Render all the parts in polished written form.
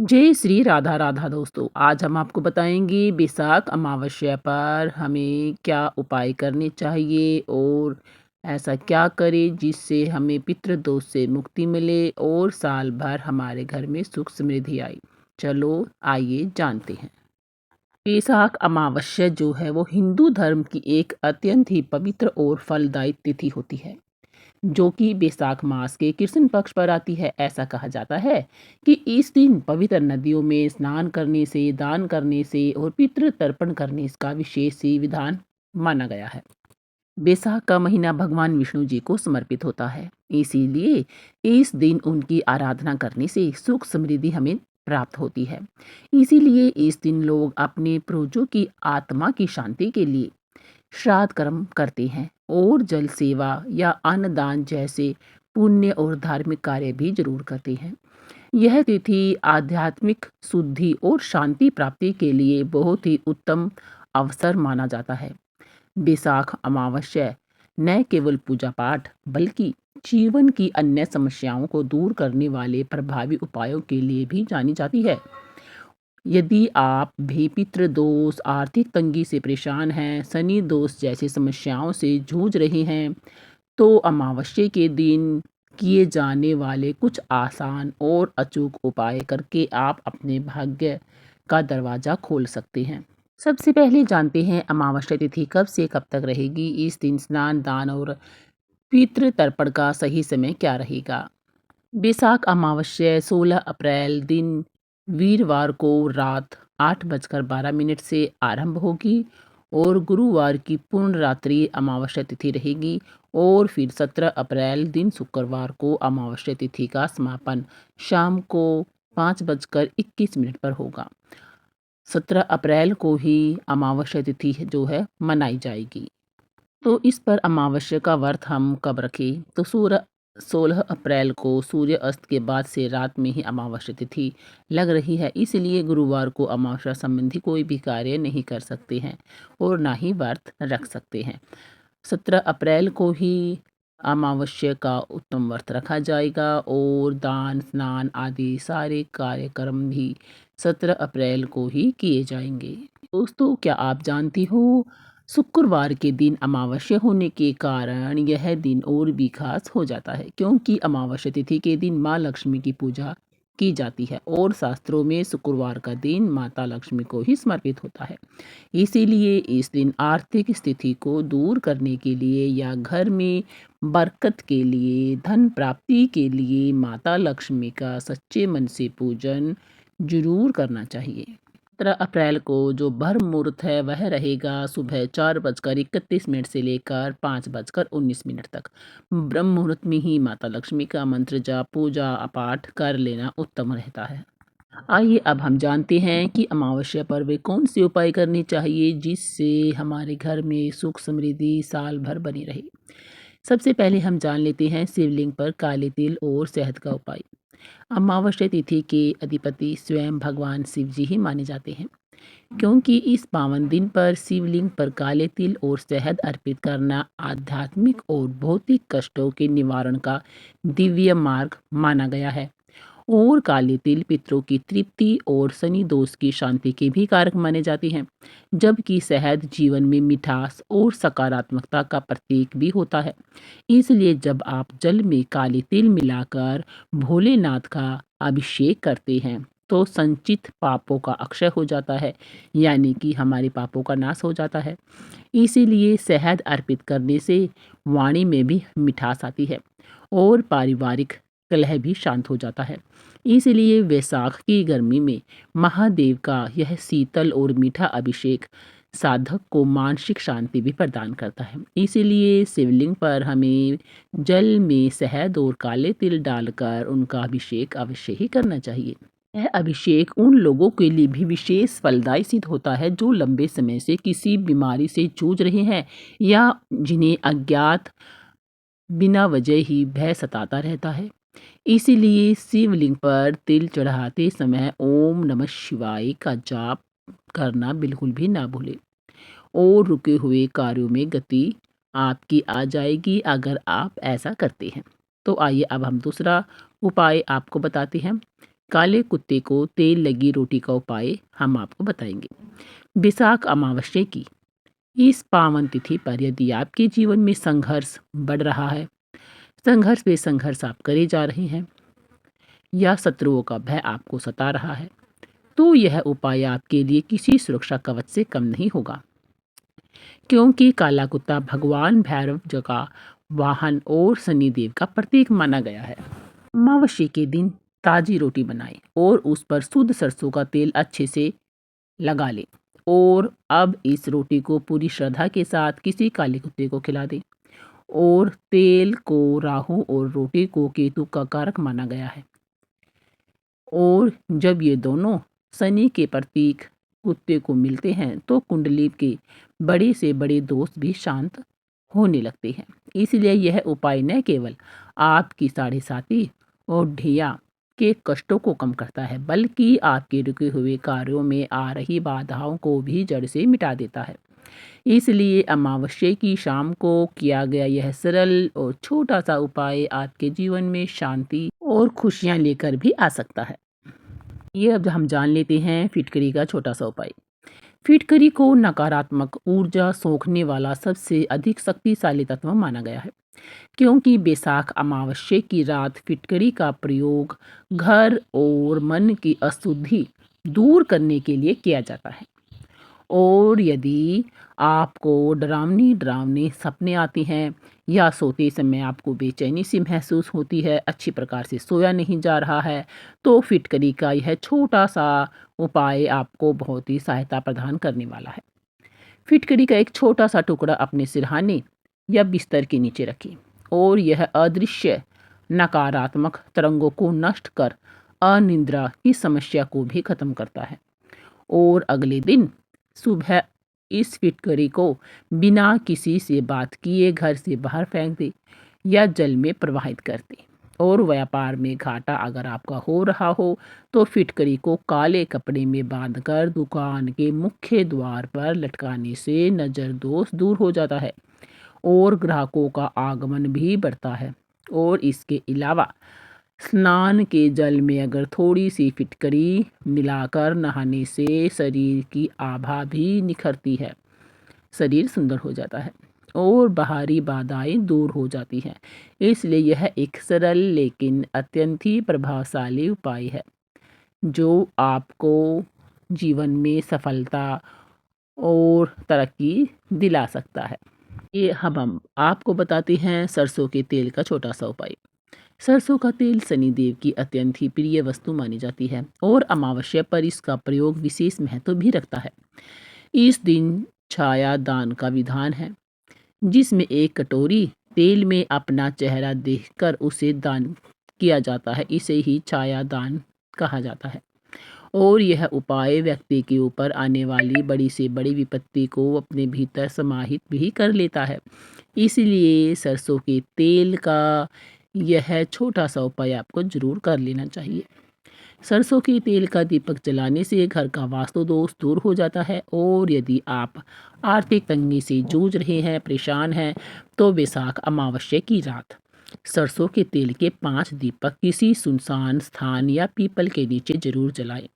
जय श्री राधा राधा दोस्तों। आज हम आपको बताएंगे बैसाख अमावस्या पर हमें क्या उपाय करने चाहिए और ऐसा क्या करें जिससे हमें पितृदोष से मुक्ति मिले और साल भर हमारे घर में सुख समृद्धि आए। चलो आइए जानते हैं। बैसाख अमावस्या जो है वो हिंदू धर्म की एक अत्यंत ही पवित्र और फलदायी तिथि होती है, जो कि बैसाख मास के कृष्ण पक्ष पर आती है। ऐसा कहा जाता है कि इस दिन पवित्र नदियों में स्नान करने से, दान करने से और पितृ तर्पण करने का विशेष ही विधान माना गया है। बैसाख का महीना भगवान विष्णु जी को समर्पित होता है, इसीलिए इस दिन उनकी आराधना करने से सुख समृद्धि हमें प्राप्त होती है। इसीलिए इस दिन लोग अपने पूर्वजों की आत्मा की शांति के लिए श्राद्ध कर्म करते हैं और जल सेवा या अन्नदान जैसे पुण्य और धार्मिक कार्य भी जरूर करते हैं। यह तिथि आध्यात्मिक शुद्धि और शांति प्राप्ति के लिए बहुत ही उत्तम अवसर माना जाता है। बैसाख अमावस्या न केवल पूजा पाठ बल्कि जीवन की अन्य समस्याओं को दूर करने वाले प्रभावी उपायों के लिए भी जानी जाती है। यदि आप भी पितृ दोष, आर्थिक तंगी से परेशान हैं, शनि दोष जैसी समस्याओं से जूझ रहे हैं, तो अमावस्या के दिन किए जाने वाले कुछ आसान और अचूक उपाय करके आप अपने भाग्य का दरवाजा खोल सकते हैं। सबसे पहले जानते हैं अमावस्या तिथि कब से कब तक रहेगी। इस दिन स्नान, दान और पितृ तर्पण का सही समय क्या रहेगा। बैसाख अमावस्या 16 अप्रैल दिन वीरवार को रात 8:12 से आरंभ होगी और गुरुवार की पूर्ण रात्रि अमावस्या तिथि रहेगी और फिर 17 अप्रैल दिन शुक्रवार को अमावस्या तिथि का समापन शाम को 5:21 पर होगा। 17 अप्रैल को ही अमावस्या तिथि जो है मनाई जाएगी। तो इस पर अमावस्या का व्रत हम कब रखें, तो 16 अप्रैल को सूर्य अस्त के बाद से रात में ही अमावस्या तिथि लग रही है, इसलिए गुरुवार को अमावस्या संबंधी कोई भी कार्य नहीं कर सकते हैं और ना ही व्रत रख सकते हैं। 17 अप्रैल को ही अमावस्या का उत्तम व्रत रखा जाएगा और दान, स्नान आदि सारे कार्यक्रम भी 17 अप्रैल को ही किए जाएंगे। दोस्तों, क्या आप जानती हो शुक्रवार के दिन अमावस्या होने के कारण यह दिन और भी खास हो जाता है, क्योंकि अमावस्या तिथि के दिन माँ लक्ष्मी की पूजा की जाती है और शास्त्रों में शुक्रवार का दिन माता लक्ष्मी को ही समर्पित होता है। इसीलिए इस दिन आर्थिक स्थिति को दूर करने के लिए या घर में बरकत के लिए, धन प्राप्ति के लिए माता लक्ष्मी का सच्चे मन से पूजन जरूर करना चाहिए। 17 अप्रैल को जो ब्रह्म मुहूर्त है वह रहेगा सुबह 4:31 से लेकर 5:19 तक। ब्रह्म मुहूर्त में ही माता लक्ष्मी का मंत्र जाप, पूजा पाठ कर लेना उत्तम रहता है। आइए अब हम जानते हैं कि अमावस्या पर वे कौन से उपाय करने चाहिए जिससे हमारे घर में सुख समृद्धि साल भर बनी रहे। सबसे पहले हम जान लेते हैं शिवलिंग पर काले तिल और शहद का उपाय। अमावस्या तिथि के अधिपति स्वयं भगवान शिव जी ही माने जाते हैं, क्योंकि इस पावन दिन पर शिवलिंग पर काले तिल और शहद अर्पित करना आध्यात्मिक और भौतिक कष्टों के निवारण का दिव्य मार्ग माना गया है। और काले तिल पितरों की तृप्ति और शनि दोष की शांति के भी कारक माने जाते हैं, जबकि शहद जीवन में मिठास और सकारात्मकता का प्रतीक भी होता है। इसलिए जब आप जल में काले तिल मिलाकर भोलेनाथ का अभिषेक करते हैं तो संचित पापों का अक्षय हो जाता है, यानी कि हमारे पापों का नाश हो जाता है। इसीलिए शहद अर्पित करने से वाणी में भी मिठास आती है और पारिवारिक कलह भी शांत हो जाता है। इसलिए वैसाख की गर्मी में महादेव का यह शीतल और मीठा अभिषेक साधक को मानसिक शांति भी प्रदान करता है। इसीलिए शिवलिंग पर हमें जल में शहद और काले तिल डालकर उनका अभिषेक अवश्य ही करना चाहिए। यह अभिषेक उन लोगों के लिए भी विशेष फलदायी सिद्ध होता है जो लंबे समय से किसी बीमारी से जूझ रहे हैं या जिन्हें अज्ञात बिना वजह ही भय सताता रहता है। इसीलिए शिवलिंग पर तिल चढ़ाते समय ओम नमः शिवाय का जाप करना बिल्कुल भी ना भूलें और रुके हुए कार्यों में गति आपकी आ जाएगी अगर आप ऐसा करते हैं। तो आइए अब हम दूसरा उपाय आपको बताते हैं। काले कुत्ते को तेल लगी रोटी का उपाय हम आपको बताएंगे। बैसाख अमावस्या की इस पावन तिथि पर यदि आपके जीवन में संघर्ष बढ़ रहा है, संघर्ष पे संघर्ष आप करे जा रहे हैं या शत्रुओं का भय आपको सता रहा है, तो यह उपाय आपके लिए किसी सुरक्षा कवच से कम नहीं होगा। क्योंकि काला कुत्ता भगवान भैरव जी का वाहन और शनिदेव का प्रतीक माना गया है। अमावस्या के दिन ताजी रोटी बनाएं और उस पर शुद्ध सरसों का तेल अच्छे से लगा लें और अब इस रोटी को पूरी श्रद्धा के साथ किसी काले कुत्ते को खिला दें। और तेल को राहु और रोटी को केतु का कारक माना गया है। और जब ये दोनों शनि के प्रतीक कुत्ते को मिलते हैं तो कुंडली के बड़े से बड़े दोष भी शांत होने लगते हैं। इसलिए यह उपाय न केवल आपकी साढ़े साथी और ढिया के कष्टों को कम करता है, बल्कि आपके रुके हुए कार्यों में आ रही बाधाओं को भी जड़ से मिटा देता है। इसलिए अमावस्या की शाम को किया गया यह सरल और छोटा सा उपाय आपके जीवन में शांति और खुशियां लेकर भी आ सकता है। ये अब हम जान लेते हैं फिटकरी का छोटा सा उपाय। फिटकरी को नकारात्मक ऊर्जा सोखने वाला सबसे अधिक शक्तिशाली तत्व माना गया है, क्योंकि बैसाख अमावस्या की रात फिटकरी का प्रयोग घर और मन की अशुद्धि दूर करने के लिए किया जाता है। और यदि आपको डरावनी डरावने सपने आते हैं या सोते समय आपको बेचैनी सी महसूस होती है, अच्छी प्रकार से सोया नहीं जा रहा है, तो फिटकरी का यह छोटा सा उपाय आपको बहुत ही सहायता प्रदान करने वाला है। फिटकरी का एक छोटा सा टुकड़ा अपने सिरहाने या बिस्तर के नीचे रखें और यह अदृश्य नकारात्मक तरंगों को नष्ट कर अनिद्रा की समस्या को भी खत्म करता है। और अगले दिन सुबह इस फिटकरी को बिना किसी से बात किए घर से बाहर फेंक दे या जल में प्रवाहित कर दे। और व्यापार में घाटा अगर आपका हो रहा हो तो फिटकरी को काले कपड़े में बांधकर दुकान के मुख्य द्वार पर लटकाने से नजर दोष दूर हो जाता है और ग्राहकों का आगमन भी बढ़ता है। और इसके अलावा स्नान के जल में अगर थोड़ी सी फिटकरी मिलाकर नहाने से शरीर की आभा भी निखरती है, शरीर सुंदर हो जाता है और बाहरी बाधाएं दूर हो जाती हैं। इसलिए यह एक सरल लेकिन अत्यंत ही प्रभावशाली उपाय है जो आपको जीवन में सफलता और तरक्की दिला सकता है। ये हम आपको बताते हैं सरसों के तेल का छोटा सा उपाय। सरसों का तेल शनिदेव की अत्यंत ही प्रिय वस्तु मानी जाती है और अमावस्या पर इसका प्रयोग विशेष महत्व भी रखता है। इस दिन छाया दान का विधान है, जिसमें एक कटोरी तेल में अपना चेहरा देखकर उसे दान किया जाता है। इसे ही छाया दान कहा जाता है। और यह उपाय व्यक्ति के ऊपर आने वाली बड़ी से बड़ी विपत्ति को अपने भीतर समाहित भी कर लेता है। इसलिए सरसों के तेल का यह छोटा सा उपाय आपको जरूर कर लेना चाहिए। सरसों के तेल का दीपक जलाने से घर का वास्तु दोष दूर हो जाता है। और यदि आप आर्थिक तंगी से जूझ रहे हैं, परेशान हैं, तो बैसाख अमावस्या की रात सरसों के तेल के 5 दीपक किसी सुनसान स्थान या पीपल के नीचे जरूर जलाएं।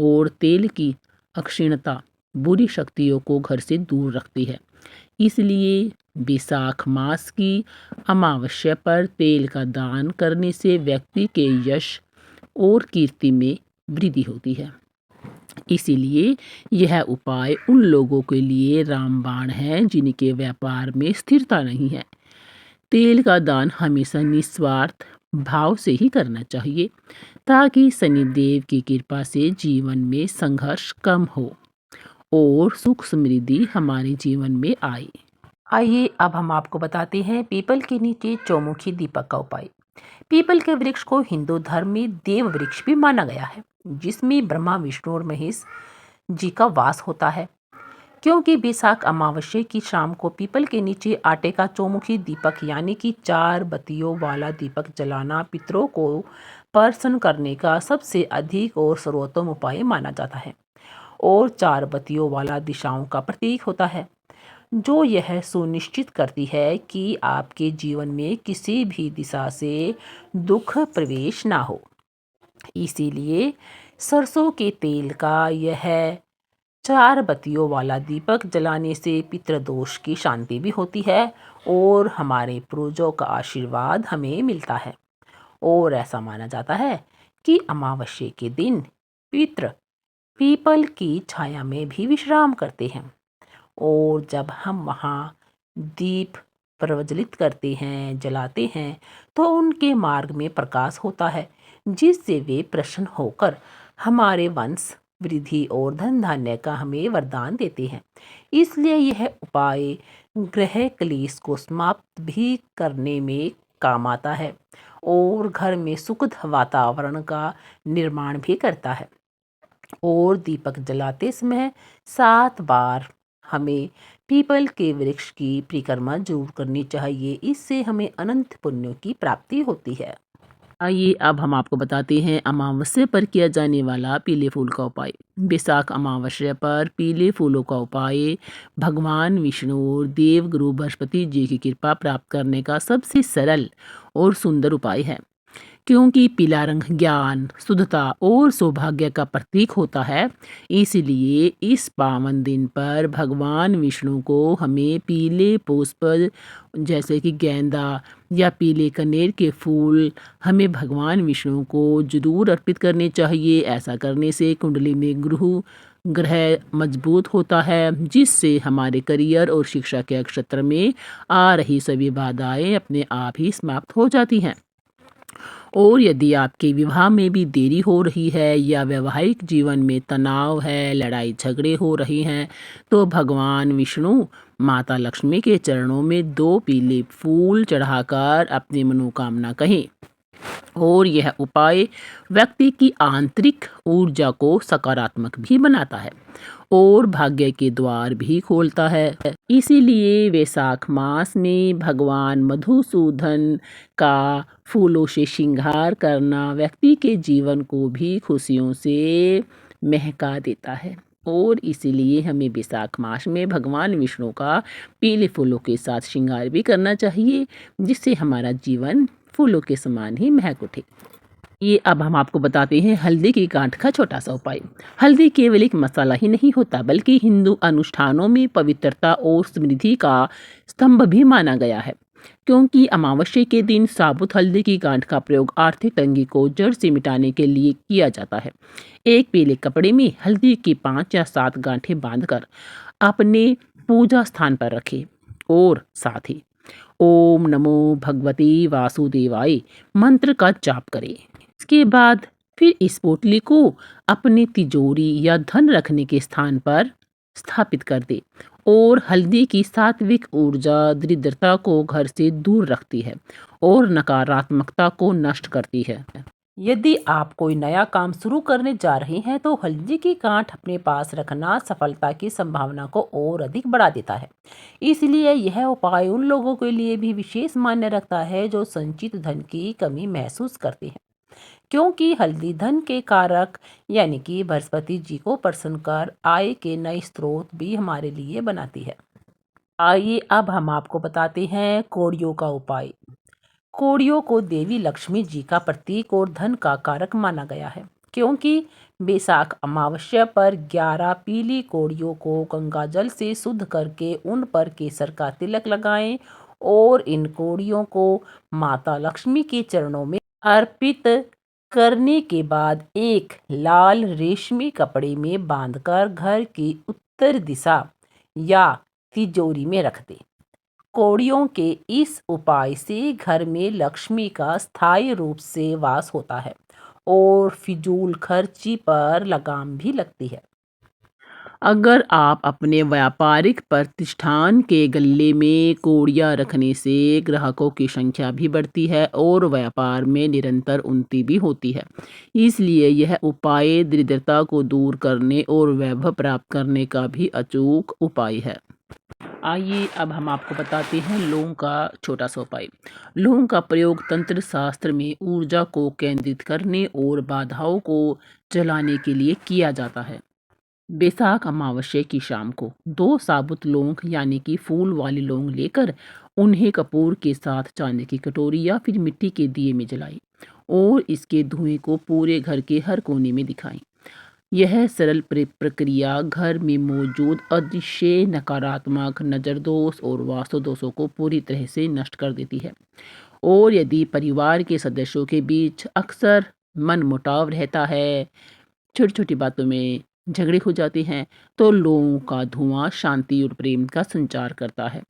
और तेल की अक्षीणता बुरी शक्तियों को घर से दूर रखती है। इसलिए बैसाख मास की अमावस्या पर तेल का दान करने से व्यक्ति के यश और कीर्ति में वृद्धि होती है। इसीलिए यह उपाय उन लोगों के लिए रामबाण है जिनके व्यापार में स्थिरता नहीं है। तेल का दान हमेशा निस्वार्थ भाव से ही करना चाहिए ताकि शनिदेव की कृपा से जीवन में संघर्ष कम हो और सुख समृद्धि हमारे जीवन में आए। आइए अब हम आपको बताते हैं पीपल के नीचे चौमुखी दीपक का उपाय। पीपल के वृक्ष को हिंदू धर्म में देव वृक्ष भी माना गया है, जिसमें ब्रह्मा विष्णु और महेश जी का वास होता है। क्योंकि बैसाख अमावस्या की शाम को पीपल के नीचे आटे का चौमुखी दीपक यानी कि 4 बत्तियों वाला दीपक जलाना पितरों को प्रसन्न करने का सबसे अधिक और सर्वोत्तम उपाय माना जाता है। और 4 बत्तियों वाला दिशाओं का प्रतीक होता है, जो यह सुनिश्चित करती है कि आपके जीवन में किसी भी दिशा से दुख प्रवेश ना हो। इसीलिए सरसों के तेल का यह 4 बत्तियों वाला दीपक जलाने से पितृदोष की शांति भी होती है और हमारे पूर्वजों का आशीर्वाद हमें मिलता है। और ऐसा माना जाता है कि अमावस्या के दिन पितृ पीपल की छाया में भी विश्राम करते हैं और जब हम वहाँ दीप प्रज्वलित करते हैं, जलाते हैं, तो उनके मार्ग में प्रकाश होता है, जिससे वे प्रसन्न होकर हमारे वंश वृद्धि और धन धान्य का हमें वरदान देते हैं। इसलिए यह उपाय ग्रह क्लेश को समाप्त भी करने में काम आता है और घर में सुखद वातावरण का निर्माण भी करता है। और दीपक जलाते समय 7 बार हमें पीपल के वृक्ष की परिक्रमा जरूर करनी चाहिए। इससे हमें अनंत पुण्यों की प्राप्ति होती है। आइए अब हम आपको बताते हैं अमावस्या पर किया जाने वाला पीले फूल का उपाय। बैसाख अमावस्या पर पीले फूलों का उपाय भगवान विष्णु और देवगुरु बृहस्पति जी की कृपा प्राप्त करने का सबसे सरल और सुंदर उपाय है। क्योंकि पीला रंग ज्ञान, शुद्धता और सौभाग्य का प्रतीक होता है, इसलिए इस पावन दिन पर भगवान विष्णु को हमें पीले पुष्प जैसे कि गेंदा या पीले कनेर के फूल हमें भगवान विष्णु को जरूर अर्पित करने चाहिए। ऐसा करने से कुंडली में ग्रह मजबूत होता है, जिससे हमारे करियर और शिक्षा के क्षेत्र में आ रही सभी बाधाएं अपने आप ही समाप्त हो जाती हैं। और यदि आपके विवाह में भी देरी हो रही है या वैवाहिक जीवन में तनाव है, लड़ाई झगड़े हो रही हैं, तो भगवान विष्णु माता लक्ष्मी के चरणों में 2 पीले फूल चढ़ाकर अपनी मनोकामना कहें। और यह उपाय व्यक्ति की आंतरिक ऊर्जा को सकारात्मक भी बनाता है और भाग्य के द्वार भी खोलता है। इसीलिए वैशाख मास में भगवान मधुसूदन का फूलों से श्रृंगार करना व्यक्ति के जीवन को भी खुशियों से महका देता है। और इसीलिए हमें वैशाख मास में भगवान विष्णु का पीले फूलों के साथ श्रृंगार भी करना चाहिए, जिससे हमारा जीवन फूलों के समान ही महक उठे। ये अब हम आपको बताते हैं हल्दी की गांठ का छोटा सा उपाय। हल्दी केवल एक मसाला ही नहीं होता, बल्कि हिंदू अनुष्ठानों में पवित्रता और समृद्धि का स्तंभ भी माना गया है। क्योंकि अमावस्या के दिन साबुत हल्दी की गांठ का प्रयोग आर्थिक तंगी को जड़ से मिटाने के लिए किया जाता है। एक पीले कपड़े में हल्दी की 5 या 7 गांठें बांधकर अपने पूजा स्थान पर रखें और साथ ही ओम नमो भगवती वासुदेवाय मंत्र का जाप करें। इसके बाद फिर इस पोटली को अपनी तिजोरी या धन रखने के स्थान पर स्थापित कर दे। और हल्दी की सात्विक ऊर्जा दरिद्रता को घर से दूर रखती है और नकारात्मकता को नष्ट करती है। यदि आप कोई नया काम शुरू करने जा रहे हैं तो हल्दी की गांठ अपने पास रखना सफलता की संभावना को और अधिक बढ़ा देता है। इसलिए यह उपाय उन लोगों के लिए भी विशेष मान्य रखता है जो संचित धन की कमी महसूस करते हैं, क्योंकि हल्दी धन के कारक यानी कि बृहस्पति जी को प्रसन्न कर आय के नए स्रोत भी हमारे लिए बनाती है। आइए अब हम आपको बताते हैं कोड़ियों का उपाय। कोड़ियों को देवी लक्ष्मी जी का प्रतीक और धन का कारक माना गया है, क्योंकि बैसाख अमावस्या पर 11 पीली कोड़ियों को गंगा जल से शुद्ध करके उन पर केसर का तिलक लगाएं और इन कोड़ियों को माता लक्ष्मी के चरणों में अर्पित करने के बाद एक लाल रेशमी कपड़े में बांधकर घर की उत्तर दिशा या तिजोरी में रख दें। कौड़ियों के इस उपाय से घर में लक्ष्मी का स्थायी रूप से वास होता है और फिजूल खर्ची पर लगाम भी लगती है। अगर आप अपने व्यापारिक प्रतिष्ठान के गल्ले में कौड़ियाँ रखने से ग्राहकों की संख्या भी बढ़ती है और व्यापार में निरंतर उन्नति भी होती है। इसलिए यह उपाय दरिद्रता को दूर करने और वैभव प्राप्त करने का भी अचूक उपाय है। आइए अब हम आपको बताते हैं लौंग का छोटा सा उपाय। लौंग का प्रयोग तंत्र शास्त्र में ऊर्जा को केंद्रित करने और बाधाओं को जलाने के लिए किया जाता है। बैसाख अमावस्या की शाम को 2 साबुत लौंग यानी कि फूल वाली लौंग लेकर उन्हें कपूर के साथ चांदी की कटोरी या फिर मिट्टी के दिए में जलाएं और इसके धुएं को पूरे घर के हर कोने में दिखाएं। यह सरल प्रक्रिया घर में मौजूद अदृश्य नकारात्मक नज़र दोष और वास्तु दोषों को पूरी तरह से नष्ट कर देती है। और यदि परिवार के सदस्यों के बीच अक्सर मनमुटाव रहता है, छोटी छोटी बातों में झगड़े हो जाते हैं, तो लौंग का धुआं शांति और प्रेम का संचार करता है।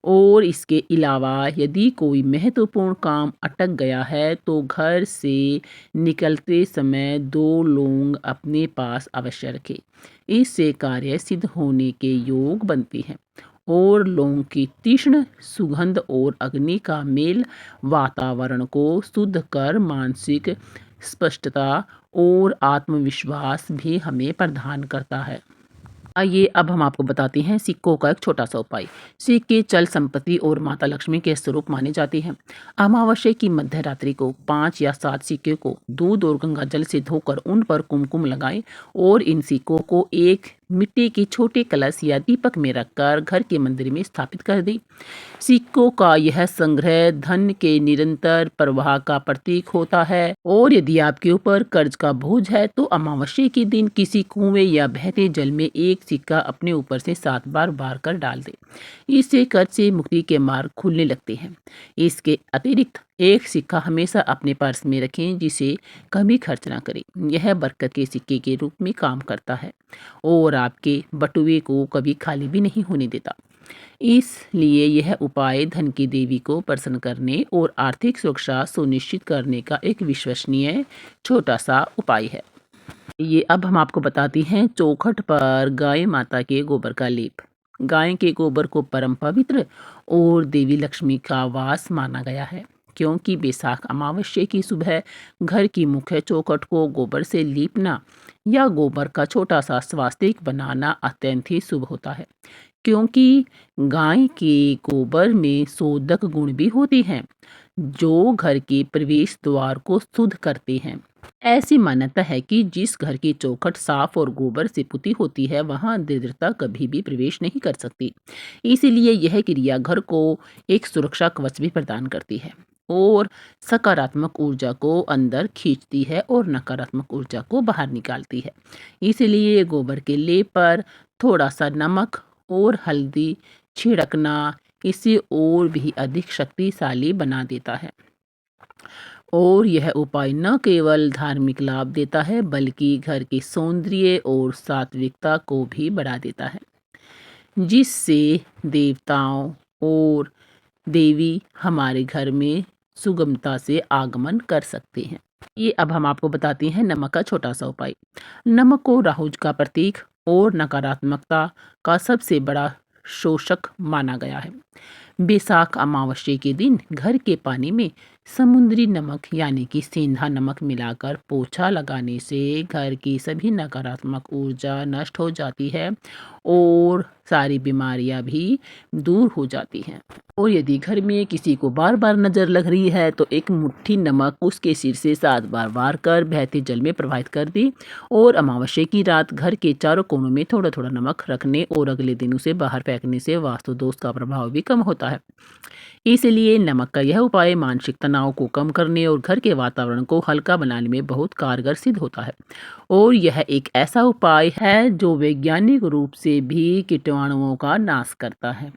और इसके अलावा यदि कोई महत्वपूर्ण काम अटक गया है तो घर से निकलते समय 2 लौंग अपने पास अवश्य रखें। इससे कार्य सिद्ध होने के योग बनते हैं। और लौंग की तीक्ष्ण सुगंध और अग्नि का मेल वातावरण को शुद्ध कर मानसिक स्पष्टता और आत्मविश्वास भी हमें प्रदान करता है। आइए अब हम आपको बताते हैं सिक्कों का एक छोटा सा उपाय। सिक्के चल संपत्ति और माता लक्ष्मी के स्वरूप माने जाते हैं। अमावस्या की मध्य रात्रि को 5 या 7 सिक्के को दूध और गंगा जल से धोकर उन पर कुमकुम लगाएं और इन सिक्कों को एक मिट्टी के छोटे कलश या दीपक में रखकर घर के मंदिर में स्थापित कर दें। सिक्कों का यह संग्रह धन के निरंतर प्रवाह का प्रतीक होता है। और यदि आपके ऊपर कर्ज का बोझ है तो अमावस्या के दिन किसी कुएं या बहते जल में एक सिक्का अपने ऊपर से 7 बार बार कर डाल दें। इससे कर्ज से मुक्ति के मार्ग खुलने लगते हैं। इसके अतिरिक्त एक सिक्का हमेशा अपने पर्स में रखें जिसे कभी खर्च ना करें। यह बरकत के सिक्के के रूप में काम करता है और आपके बटुए को कभी खाली भी नहीं होने देता। इसलिए यह उपाय धन की देवी को प्रसन्न करने और आर्थिक सुरक्षा सुनिश्चित करने का एक विश्वसनीय छोटा सा उपाय है। ये अब हम आपको बताते हैं चौखट पर गाय माता के गोबर का लेप। गाय के गोबर को परम पवित्र और देवी लक्ष्मी का वास माना गया है, क्योंकि बैसाख अमावस्या की सुबह घर की मुख्य चौखट को गोबर से लीपना या गोबर का छोटा सा स्वास्तिक बनाना अत्यंत ही शुभ होता है। क्योंकि गाय के गोबर में शोधक गुण भी होते हैं जो घर के प्रवेश द्वार को शुद्ध करते हैं। ऐसी मान्यता है कि जिस घर की चौखट साफ और गोबर से पुती होती है वहां दरिद्रता कभी भी प्रवेश नहीं कर सकती। इसीलिए यह क्रिया घर को एक सुरक्षा कवच भी प्रदान करती है और सकारात्मक ऊर्जा को अंदर खींचती है और नकारात्मक ऊर्जा को बाहर निकालती है। इसीलिए गोबर के लेप पर थोड़ा सा नमक और हल्दी छिड़कना इसे और भी अधिक शक्तिशाली बना देता है। और यह उपाय न केवल धार्मिक लाभ देता है बल्कि घर के सौंदर्य और सात्विकता को भी बढ़ा देता है, जिससे देवताओं और देवी हमारे घर में सुगमता से आगमन कर सकते हैं। ये अब हम आपको बताते हैं नमक का छोटा सा उपाय। नमक को राहु का प्रतीक और नकारात्मकता का सबसे बड़ा शोषक माना गया है। बैसाख अमावस्या के दिन घर के पानी में समुद्री नमक यानी कि सेंधा नमक मिलाकर पोछा लगाने से घर की सभी नकारात्मक ऊर्जा नष्ट हो जाती है और सारी बीमारियां भी दूर हो जाती हैं। और यदि घर में किसी को बार बार नज़र लग रही है तो एक मुट्ठी नमक उसके सिर से 7 बार वार कर बहते जल में प्रवाहित कर दी और अमावस्या की रात घर के चारों कोनों में थोड़ा थोड़ा नमक रखने और अगले दिन उसे बाहर फेंकने से वास्तु दोष का प्रभाव भी कम होता है। इसलिए नमक का यह उपाय मानसिक तनाव को कम करने और घर के वातावरण को हल्का बनाने में बहुत कारगर सिद्ध होता है। और यह एक ऐसा उपाय है जो वैज्ञानिक रूप से भी कीटाणुओं का नाश करता है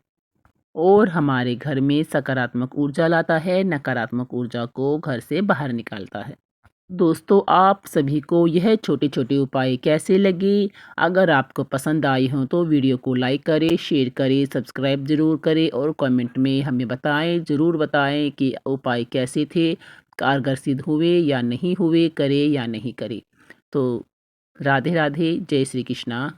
और हमारे घर में सकारात्मक ऊर्जा लाता है, नकारात्मक ऊर्जा को घर से बाहर निकालता है। दोस्तों, आप सभी को यह छोटे छोटे उपाय कैसे लगे? अगर आपको पसंद आई हो तो वीडियो को लाइक करें, शेयर करें, सब्सक्राइब ज़रूर करें और कमेंट में हमें बताएं, ज़रूर बताएं कि उपाय कैसे थे, कारगर सिद्ध हुए या नहीं हुए, करें या नहीं करें। तो राधे राधे, जय श्री कृष्णा।